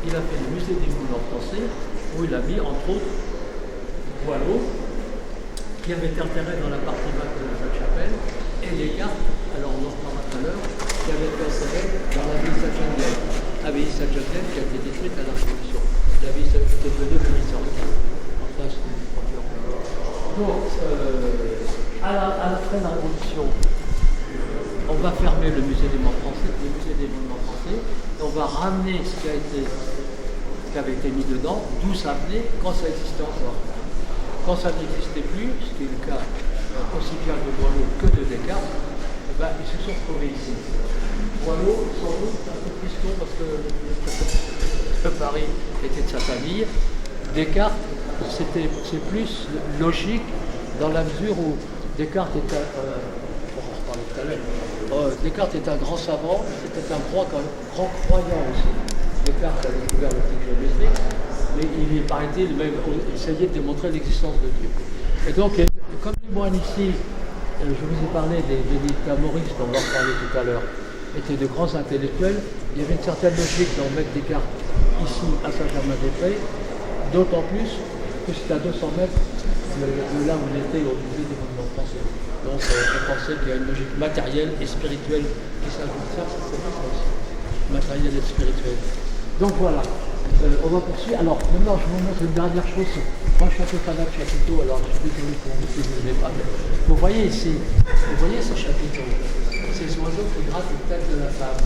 il a fait le musée des monuments français, où il a mis entre autres Boileau, qui avait été enterré dans la partie basse de la Sainte-Chapelle, et Descartes, alors on en reparlera tout à l'heure, qui avait été enterré dans l'abbaye Sainte-Geneviève. L'abbaye Sainte-Geneviève qui a été détruite à la Révolution. L'abbaye Sainte-Geneviève est devenue provisoire. Enfin, c'est une procure. Donc, à la fin de la Révolution, on va fermer le musée des monuments français, et on va ramener ce qui avait été mis dedans, d'où ça venait, quand ça existait encore. Quand ça n'existait plus, ce qui est le cas aussi bien de Boileau que de Descartes, ils se sont retrouvés ici. Boileau, sans doute, un peu question parce que Paris était de sa famille. Descartes, c'est plus logique dans la mesure où Descartes était Descartes est un grand savant, c'était un grand croyant aussi. Descartes a découvert l'optique géométrique, mais il paraît-il même essayé de démontrer l'existence de Dieu. Et donc, comme les moines ici, je vous ai parlé des bénédictins maurices dont on leur parlait tout à l'heure, étaient de grands intellectuels, il y avait une certaine logique d'en mettre Descartes ici à Saint-Germain-des-Prés, d'autant plus que c'est à 200 mètres de là où il était au musée des monuments français. Donc je pensais qu'il y a une logique matérielle et spirituelle qui s'ajoute. Ça, c'est vrai ça aussi. Matériel et spirituel. Donc voilà, on va poursuivre. Alors maintenant je vous montre une dernière chose. Moi je suis un peu fanat de chapiteaux, alors je suis désolé pour vous si vous n'aimez pas. Vous voyez ici, vous voyez ce chapiteau, ces oiseaux qui grattent une tête de la femme.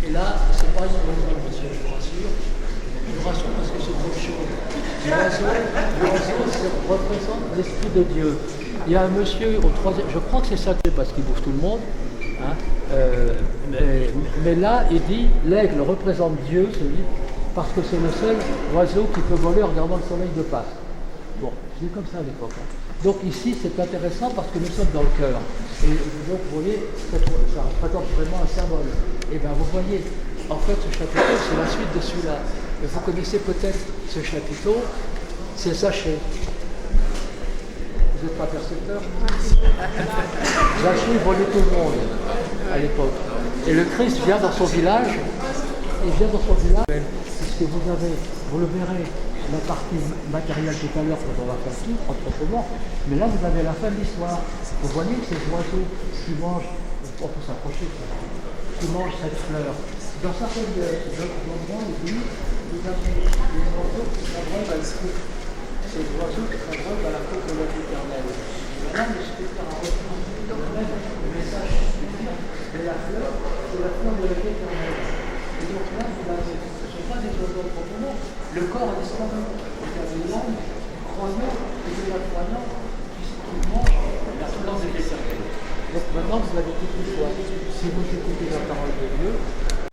Et là, c'est pas une oiseau, monsieur, je vous rassure. Je vous rassure parce que c'est trop chaud. L'oiseau représente l'esprit de Dieu. Il y a un monsieur au troisième, je crois que c'est sacré parce qu'il bouffe tout le monde, hein, mais là il dit l'aigle représente Dieu, parce que c'est le seul oiseau qui peut voler en regardant le soleil de Pâques. Bon, je dis comme ça à l'époque. Hein. Donc ici c'est intéressant parce que nous sommes dans le cœur. Et donc vous voyez, ça représente vraiment un symbole. Et bien vous voyez, en fait ce chapiteau c'est la suite de celui-là. Et vous connaissez peut-être ce chapiteau, c'est Zachée. Vous n'êtes pas percepteur? Zachée volait tout le monde à l'époque. Et le Christ vient dans son village, puisque vous le verrez, la partie matérielle tout à l'heure quand on va faire tout, entre autres, mais là vous avez la fin de l'histoire. Vous voyez ces oiseaux qui mangent, on peut s'approcher, qui mangent cette fleur. Dans certains endroits, vous avez des oiseaux qui s'abreuvent à l'esprit. Ces oiseaux qui s'abreuvent à la côte de la vie éternelle. Là, le spectateur a repris le message de la fleur, c'est la fleur de la vie éternelle. Et donc là, ce ne sont pas des oiseaux proprement. Le corps a disparu. Vous avez l'âme du croyant et de la croyante qui mange la fleur de vie éternelle. Donc maintenant, vous avez toute l'histoire. Si vous écoutez la parole de Dieu,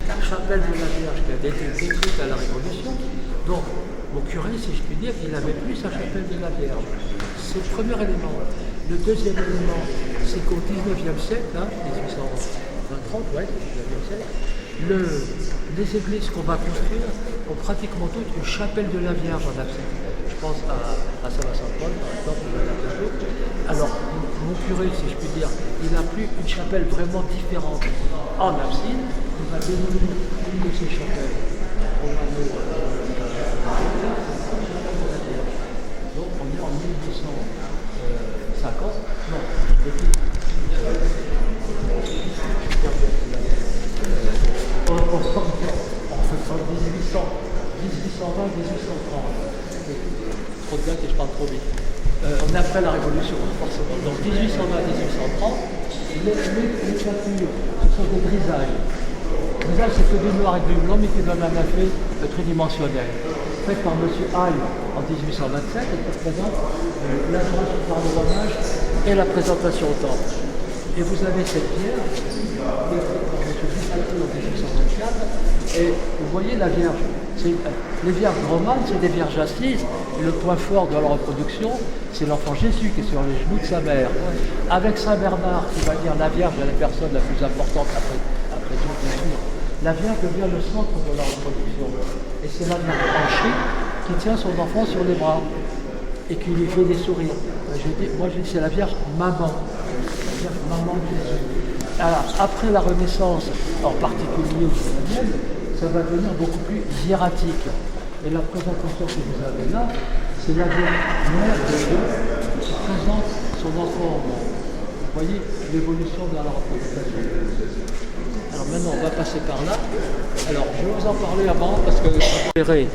la chapelle de la Vierge qui a été détruite à la Révolution, donc mon curé, si je puis dire, il n'avait plus sa chapelle de la Vierge. C'est le premier élément. Le deuxième élément, c'est qu'au 19e siècle, 1830, ouais, 19e siècle, les églises qu'on va construire ont pratiquement toutes une chapelle de la Vierge en abside. Je pense à Saint-Vincent-de-Paul, par exemple, alors, mon curé, si je puis dire, il n'a plus une chapelle vraiment différente en abside. Il va démolir une de ces chapelles. Donc on est en 1850. Non, on fait 1820, 1830. Trop bien que je parle trop vite. On est après la Révolution, forcément. Donc 1820-1830, les peintures, ce sont des grisailles. Grisailles, c'est que du noir et du blanc, mais qui donne un effet tridimensionnel. Fait par M. Halle en 1827, et qui présente l'adoration par le voyage et la présentation au temple. Et vous avez cette pierre, qui est faite par M. Dufatou en 1824, et vous voyez la Vierge. Les vierges romanes, c'est des vierges assises, et le point fort de leur reproduction, c'est l'enfant Jésus qui est sur les genoux de sa mère. Avec Saint Bernard, qui va dire la Vierge est la personne la plus importante après Dieu, bien sûr. La Vierge devient le centre de leur reproduction. Et c'est la Vierge penchée qui tient son enfant sur les bras et qui lui fait des sourires. Moi je dis c'est la Vierge maman. La Vierge maman de Jésus. Alors, après la Renaissance, en particulier au XIXe, ça va devenir beaucoup plus hiératique. Et la présentation que vous avez là, c'est la mère de Dieu qui présente son enfant au monde. Vous voyez l'évolution de la représentation. Alors maintenant, on va passer par là. Alors, je vais vous en parler avant parce que vous verrez,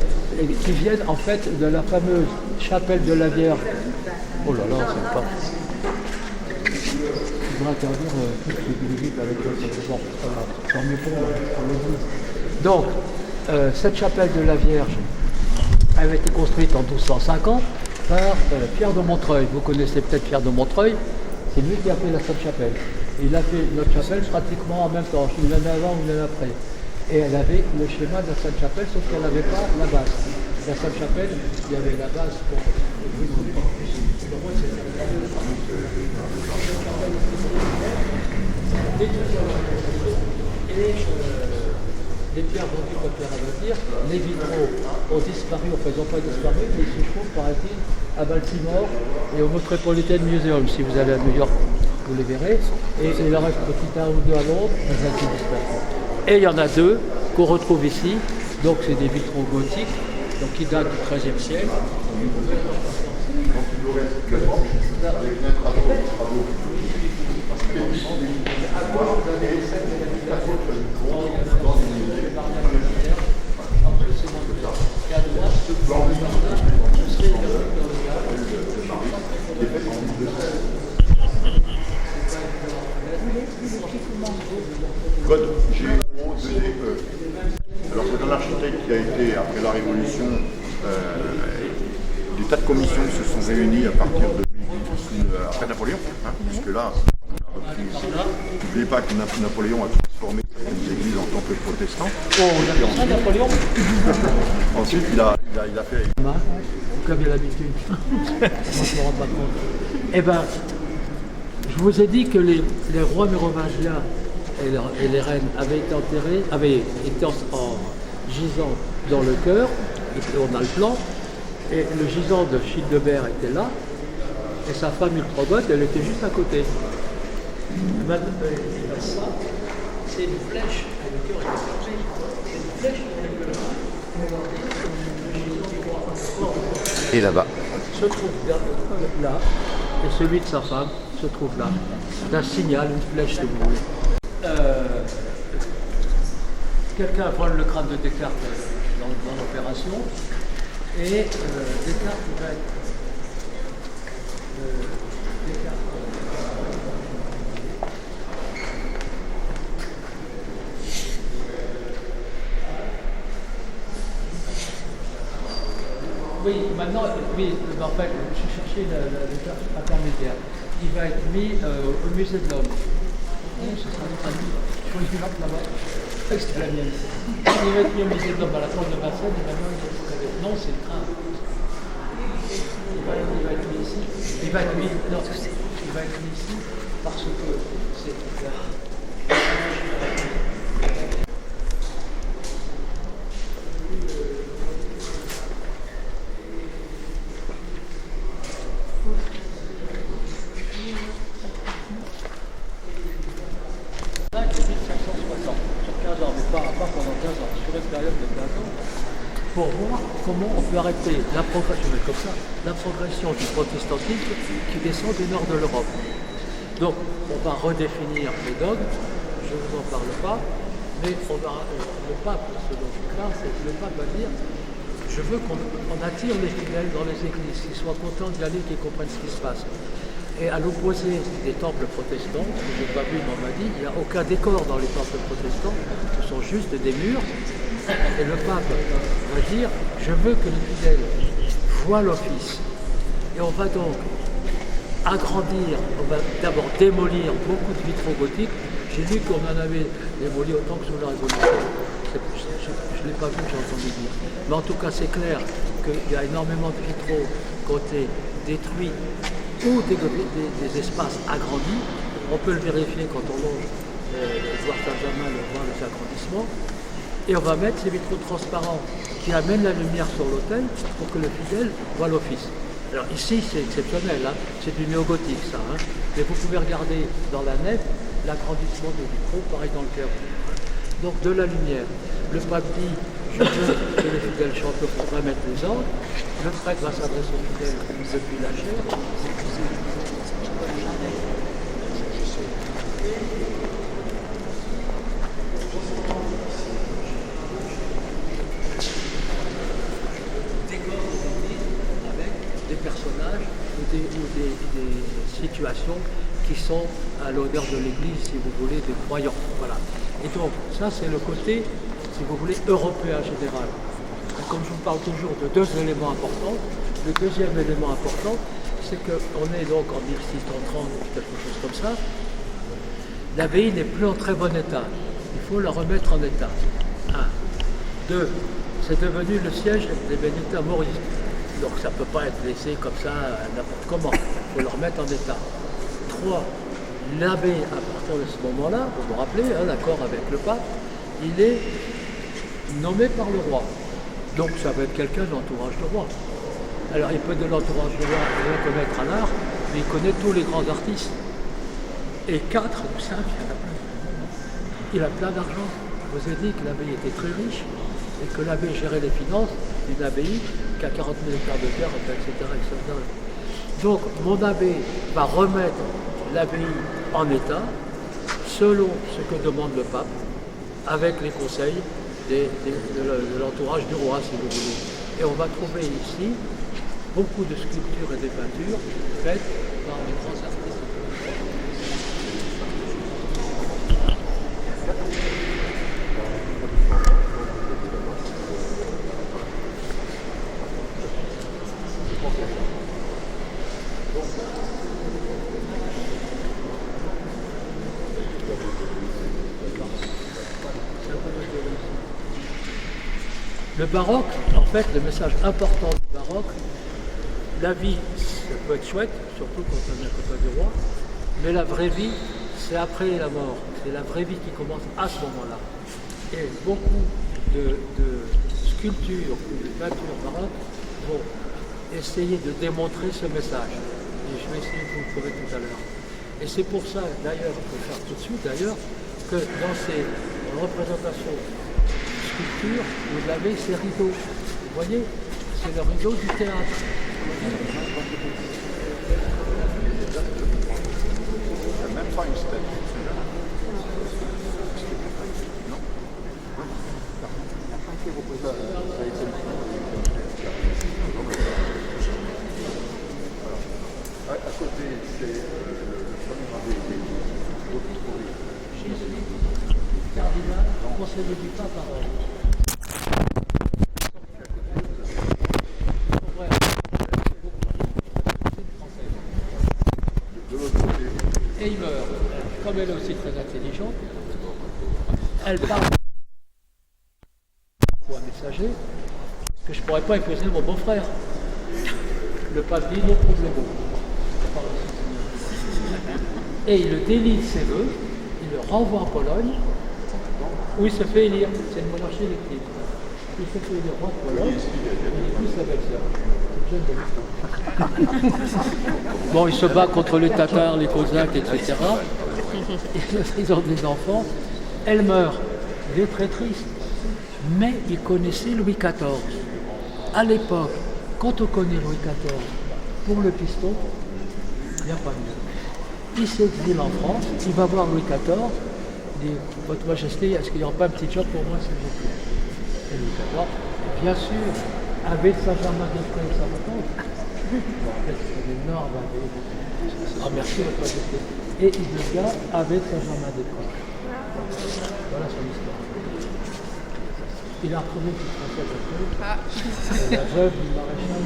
qui viennent en fait de la fameuse chapelle de la Vierge. Oh là là, c'est pas. Il faudra interdire toutes les visites avec le bon, tant mieux pour l'église. Donc, cette chapelle de la Vierge, elle a été construite en 1250 par Pierre de Montreuil. Vous connaissez peut-être Pierre de Montreuil, c'est lui qui a fait la Sainte-Chapelle. Il a fait notre chapelle pratiquement en même temps, une année avant ou une année après. Et elle avait le schéma de la Sainte-Chapelle, sauf qu'elle n'avait pas la base. La Sainte-Chapelle, il y avait la base pour... Et les pierres vendues comme Pierre va dire, les vitraux ont disparu, enfin ils n'ont pas disparu, mais ils se trouvent, paraît-il, à Baltimore et au Metropolitan Museum. Si vous allez à New York, vous les verrez. Et il en reste petit un ou deux à Londres, ils ont été disparus. Et il y en a deux qu'on retrouve ici, donc c'est des vitraux gothiques, donc qui datent du XIIIe siècle. Code G-O-2-D-E. Alors c'est un architecte qui a été, après la Révolution, des tas de commissions se sont réunies à partir de après Napoléon, hein, puisque là, n'oubliez pas que Napoléon a transformé certaines églises en temples protestants. Oh, on a fait ça, Napoléon. Ensuite, il a fait... Vous avez l'habitude. Moi, je ne me rends pas compte. Eh bien, je vous ai dit que les rois mérovingiens et les reines avaient été enterrés, avaient été en gisant dans le chœur, et on a le plan, et le gisant de Childebert était là, et sa femme Ultrogote, elle était juste à côté. Maintenant, ça, c'est une flèche, le cœur est fermé, c'est une flèche et là-bas. Se trouve là, et celui de sa femme se trouve là. C'est un signal, une flèche si vous voulez. Quelqu'un vole le crâne de Descartes dans l'opération, et Descartes va être... Oui, maintenant, oui, en fait, je cherchais le carte intermédiaire. Il va être mis au musée de l'homme. Ce sera traduit sur une lampe là-bas. C'est la mienne. Il va être mis au musée de l'homme à la porte de Vincennes, et maintenant il est... Non, c'est le train. Il va être mis ici. Il va être mis ici parce que c'est... Pour voir comment on peut arrêter la progression du protestantisme qui descend du nord de l'Europe. Donc, on va redéfinir les dogmes, je ne vous en parle pas, mais le pape, ce dont je parle, c'est que le pape va dire je veux qu'on attire les fidèles dans les églises, qu'ils soient contents d'y aller, qu'ils comprennent ce qui se passe. Et à l'opposé des temples protestants, que je n'ai pas vu dans ma vie, il n'y a aucun décor dans les temples protestants, ce sont juste des murs. Et le pape va dire, je veux que les fidèles voient l'office. Et on va donc agrandir, on va d'abord démolir beaucoup de vitraux gothiques. J'ai vu qu'on en avait démoli autant que sous la Révolution. Je ne l'ai pas vu, j'ai entendu dire. Mais en tout cas, c'est clair qu'il y a énormément de vitraux qui ont été détruits ou des espaces agrandis. On peut le vérifier quand on longe voir Saint-Germain, voir les agrandissements. Et on va mettre ces vitraux transparents qui amènent la lumière sur l'autel pour que le fidèle voit l'office. Alors ici, c'est exceptionnel, hein. C'est du néo-gothique ça. Hein. Mais vous pouvez regarder dans la nef l'agrandissement des vitraux, pareil dans le chœur. Donc de la lumière. le pape dit, je veux que les fidèles chantent pour remettre les ordres. Le prêtre va s'adresser aux fidèles depuis la chair. Des personnages ou des situations qui sont à l'honneur de l'Église, si vous voulez, des croyants. Voilà. Et donc, ça, c'est le côté, si vous voulez, européen général. Et comme je vous parle toujours de deux éléments importants, le deuxième élément important, c'est qu'on est donc en 1630, quelque chose comme ça. L'abbaye n'est plus en très bon état. Il faut la remettre en état. 1. 2. C'est devenu le siège des bénédictins mauristes. Donc ça ne peut pas être laissé comme ça n'importe comment. Il faut le remettre en état. 3. L'abbé, à partir de ce moment-là, vous vous rappelez, d'accord avec le pape, il est nommé par le roi. Donc ça va être quelqu'un de l'entourage du roi. Alors il peut de l'entourage du roi rien connaître à l'art, mais il connaît tous les grands artistes. Et 4 ou 5, il a plein d'argent. Je vous ai dit que l'abbaye était très riche et que l'abbé gérait les finances d'une abbaye qui a 40 000 hectares de terre, etc., etc. Donc mon abbé va remettre l'abbaye en état selon ce que demande le pape, avec les conseils de l'entourage du roi, si vous voulez. Et on va trouver ici beaucoup de sculptures et de peintures faites par les grands artistes. Le baroque, en fait, le message important du baroque, la vie, ça peut être chouette, surtout quand on est à côté du roi, mais la vraie vie, c'est après la mort. C'est la vraie vie qui commence à ce moment-là. Et beaucoup de sculptures ou de peintures baroques vont essayer de démontrer ce message. Et je vais essayer de vous le prouver tout à l'heure. Et c'est pour ça, d'ailleurs, il faut le faire tout de suite, d'ailleurs, que dans ces représentations sculpture, vous avez ces rideaux. Vous voyez, c'est le rideau du théâtre. C'est même pas une statue. Non. À côté, c'est le premier des autres trouvés. Jésus, cardinal, conseiller du pape à Rome. Et il meurt. Comme elle est aussi très intelligente, elle parle pour un messager que je ne pourrais pas épouser mon beau-frère. Le pape dit non problème. Et il le délie de ses vœux, il le renvoie en Pologne, où il se fait élire. C'est une monarchie élective. Il se fait élire roi de Pologne, il épouse sa belle-sœur. Bon, il se bat contre les Tatars, les Cosaques, etc. Ils ont des enfants. Elle meurt. Il est très triste. Mais il connaissait Louis XIV. À l'époque, quand on connaît Louis XIV, pour le piston, il n'y a pas mieux. Il s'exile en France, il va voir Louis XIV, il dit « Votre Majesté, est-ce qu'il n'y aura pas un petit job pour moi, s'il vous plaît ?» Et Louis XIV, bien sûr, abbé de Saint-Germain-des-Prés, ça vous tente ? C'est une énorme abbé. Ah, merci, Votre Majesté. Et il devient abbé de Saint-Germain-des-Prés. Voilà son histoire. Il a retrouvé une petite princesse après, la veuve du maréchal.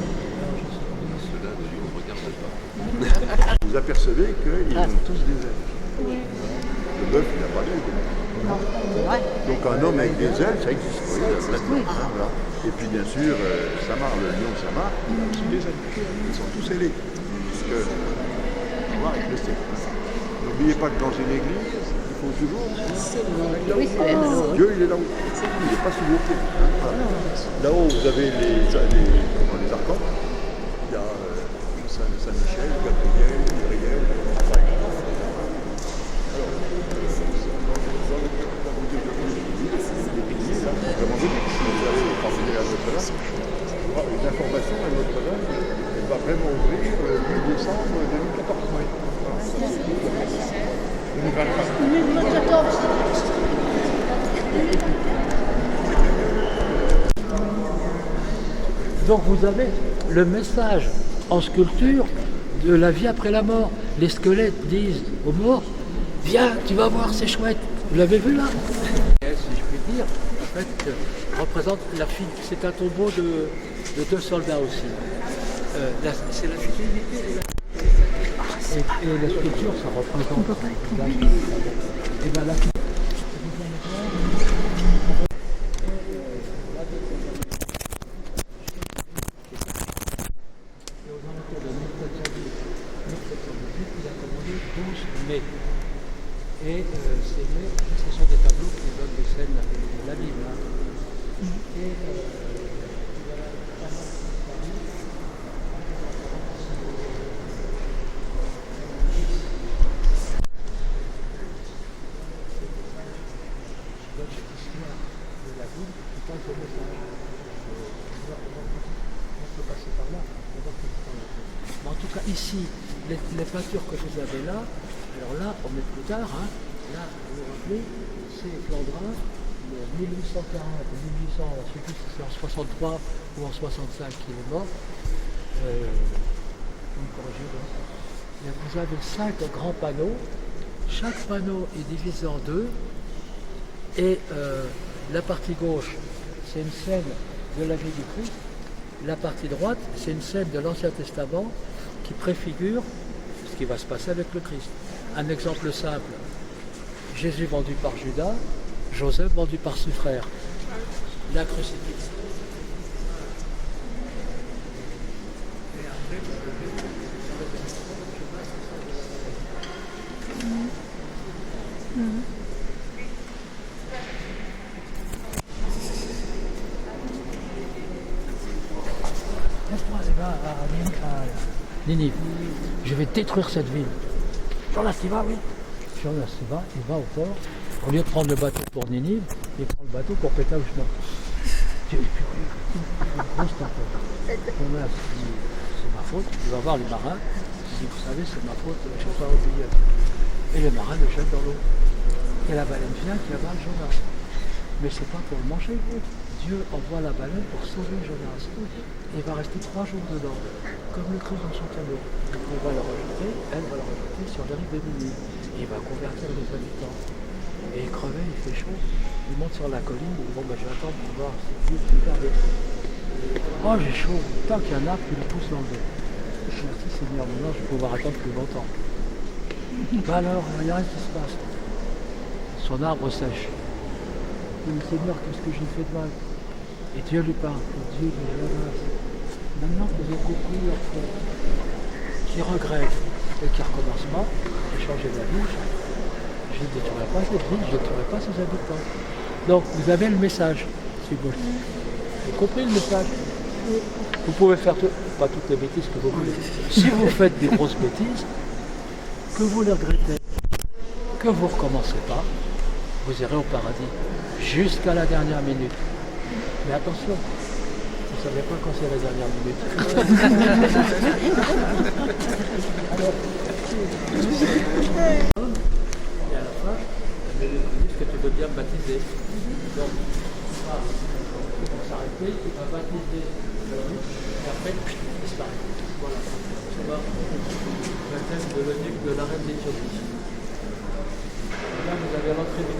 Vous apercevez qu'ils ont tous des ailes. Le bœuf, il n'a pas d'ailes. Non, c'est vrai. Donc un homme avec des ailes, ça existe. Oui, voilà. Et puis bien sûr, Samar, le lion Samar, il a aussi des ailes. Ils sont tous ailés. Puisque, on va avec le style. N'oubliez pas que dans une église, il faut toujours... Oui, c'est vrai. Dieu, il est là-haut. Il n'est pas sous vos pieds. Voilà. Là-haut, vous avez les archons. Il y a Saint-Michel, Gabriel, Gabriel. Alors, dans les piliers, là, Donc vous avez le message en sculpture de la vie après la mort. Les squelettes disent aux morts, viens, tu vas voir, c'est chouette. Vous l'avez vu là? Et, si je puis dire, en fait, représente la fille. C'est un tombeau de 2 soldats aussi. C'est la fidélité et la sculpture, ça représente. Et ben, la mai. Et ces mai, ce sont des tableaux qui donnent des scènes de la Bible. Hein. Et en tout cas, ici, les peintures que vous avez là, alors là, on est plus tard, hein, là, vous vous rappelez, c'est Flandrin, 1840, 1800, je ne sais plus si c'est en 63 ou en 65 qu'il est mort. Et vous avez 5 grands panneaux, chaque panneau est divisé en 2, et la partie gauche, c'est une scène de la vie du Christ, la partie droite, c'est une scène de l'Ancien Testament qui préfigure ce qui va se passer avec le Christ. Un exemple simple, Jésus vendu par Judas, Joseph vendu par ses frères, la crucifixion. Ninive, je vais détruire cette ville. Jonas, tu vas, oui. Jonas, il va au port. Au lieu de prendre le bateau pour Ninive, il prend le bateau pour Pétaouchna. Dieu est furieux. Une grosse tempête. Jonas dit, c'est ma faute. Il va voir les marins. Il dit, vous savez, c'est ma faute, je ne suis pas oublié. Et les marins le jettent dans l'eau. Et la baleine vient qui avale Jonas. Mais c'est pas pour le manger. Dieu envoie la baleine pour sauver Jonas. Et il va rester 3 jours dedans, comme le Christ dans son canot. Il va le rejeter, elle va le rejeter sur les rives de Ninive. Et il va convertir les habitants. Et il crevait, il fait chaud. Il monte sur la colline, il dit bon ben je vais attendre pour voir si Dieu peut garder. Oh j'ai chaud, tant qu'il y a un arbre qui le pousse dans le dos. Merci Seigneur, maintenant je vais pouvoir attendre plus longtemps. Bah alors, il n'y a rien qui se passe. Son arbre sèche. Il dit Seigneur, qu'est-ce que j'ai fait de mal? Et Dieu lui parle, et Dieu lui ramasse. Maintenant que vous avez compris leur faute, qui regrette et qui ne recommence pas, et changer la vie, je ne détruirai pas cette ville, je ne détruirai pas ses habitants. Donc vous avez le message, si vous avez compris le message. Vous pouvez faire pas toutes les bêtises que vous voulez. Si vous faites des grosses bêtises, que vous les regrettez, que vous ne recommencez pas, vous irez au paradis jusqu'à la dernière minute. Mais attention, vous ne savez pas quand c'est la dernière minute. Alors, et à la fin, ils disent que tu veux bien baptiser. Donc, ils vont s'arrêter, il va baptiser l'eunuque, et après, il disparaît. Voilà. Ça va. Le thème de l'eunuque de la reine d'Éthiopie. Là, vous avez l'entrée du